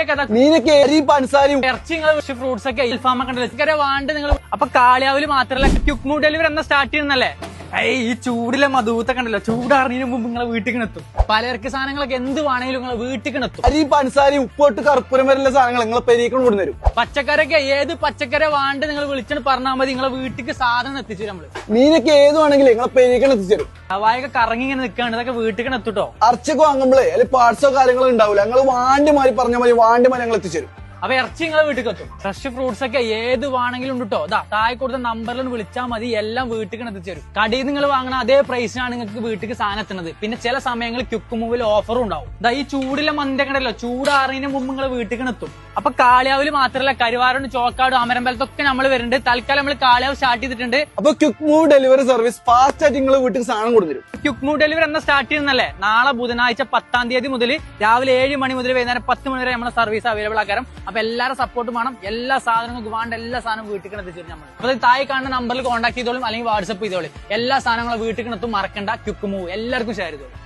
കാളിയൊക്കെ മീനൊക്കെ എരി പഞ്ചസാരയും ഇറച്ചി നിങ്ങൾ ഫ്രൂട്ട്സ് ഒക്കെ ഫാമൊക്കെ ഉണ്ടല്ലോ വാണ്ട് നിങ്ങൾ. അപ്പൊ കാളിയാവില് മാത്രല്ല ക്യുക്ക് മൂവ് ഡെലിവറി എന്ന സ്റ്റാർട്ട് ചെയ്യുന്നല്ലേ. ഈ ചൂടിലെ മധുത്തൊക്കെ ഉണ്ടല്ലോ, ചൂടാറിനു മുമ്പ് നിങ്ങളെ വീട്ടിൽ എത്തും. പലചരക്ക് സാധനങ്ങളൊക്കെ എന്ത് വേണമെങ്കിലും നിങ്ങളെ വീട്ടിൽ എത്തും. അരി പഞ്ചസാരയും ഉപ്പോട്ട് കറുപ്പുരം വരെയുള്ള സാധനങ്ങൾ നിങ്ങളെ പെരീക്കൊണ്ട് കൊണ്ടുവരും. പച്ചക്കറിയൊക്കെ ഏത് പച്ചക്കറി വാണ്ട് നിങ്ങൾ വിളിച്ചിട്ട് പറഞ്ഞാൽ മതി, നിങ്ങളെ വീട്ടിക്ക് സാധനം എത്തിച്ചു നമ്മള്. മീനൊക്കെ ഏത് വേണമെങ്കിലും നിങ്ങളെ പെരീക്കൊണ്ട് എത്തിച്ചേരും. ഹവായൊക്കെ കറങ്ങി ഇങ്ങനെ നിൽക്കാണ്ട്, ഇതൊക്കെ വീട്ടിൽ എത്തുട്ടോ. അർച്ചൊക്കെ വാങ്ങുമ്പോഴേ അല്ലെങ്കിൽ പാർട്സോ കാര്യങ്ങളോ ഉണ്ടാവില്ല, ഞങ്ങൾ വാണ്ടി മാറി പറഞ്ഞാൽ മതി, വാണ്ടി മാറി ഞങ്ങൾ എത്തിച്ചേരും. അപ്പൊ ഇറച്ചി നിങ്ങളെ വീട്ടിൽ എത്തും. ഫ്രഷ് ഫ്രൂട്ട്സ് ഒക്കെ ഏത് വേണമെങ്കിലും ഉണ്ട് കേട്ടോ. താഴെ കൊടുത്ത നമ്പറിൽ വിളിച്ചാൽ മതി, എല്ലാം വീട്ടിൽ എത്തിച്ചേരും. കടയിൽ നിങ്ങൾ വാങ്ങണ അതേ പ്രൈസിനാണ് നിങ്ങൾക്ക് വീട്ടിൽ സാധനം എത്തുന്നത്. പിന്നെ ചില സമയങ്ങളിൽ ക്യുക്ക് മൂവിൽ ഓഫറും ഉണ്ടാവും. ഈ ചൂടിലെ മന്തി ഒക്കെ ഉണ്ടല്ലോ, ചൂടാറിന് മുമ്പ് നിങ്ങൾ വീട്ടിൽ എത്തും. അപ്പൊ കാളിയാവില് മാത്രമല്ല, കരുവാറുണ്ട്, ചോക്കാട്, അമരമ്പലത്തൊക്കെ നമ്മൾ വരുന്നുണ്ട്. തൽക്കാലം നമ്മൾ കാളിയാവ് സ്റ്റാർട്ട് ചെയ്തിട്ടുണ്ട്. അപ്പൊ quick move delivery service fast ആയിട്ട് നിങ്ങൾ വീട്ടിൽ സാധനം കൊടുത്തരും. ക്യുക്ക് മൂവ് ഡെലിവറി എന്ന സ്റ്റാർട്ട് ചെയ്യുന്നല്ലേ. നാളെ ബുധനാഴ്ച 10-ാം തീയതി മുതൽ രാവിലെ 7 മണി മുതൽ വൈകുന്നേരം 10 മണി വരെ നമ്മുടെ സർവീസ് അവൈലബിൾ ആക്കാരം. അപ്പൊ എല്ലാവരും സപ്പോർട്ടും വേണം. എല്ലാ സാധനങ്ങളും വേണ്ട എല്ലാ സാധനവും വീട്ടിൽ എത്തിച്ചു നമ്മൾ. അപ്പൊ താഴെ കാണുന്ന നമ്പറിൽ കോൺടാക്ട് ചെയ്തോളും, അല്ലെങ്കിൽ വാട്സ്ആപ്പ് ചെയ്തോളും. എല്ലാ സാധനങ്ങളും വീട്ടിൽ എത്തും. മറക്കണ്ട, ക്യുക്ക് മൂവ് എല്ലാവർക്കും ഷെയർ ചെയ്തോളും.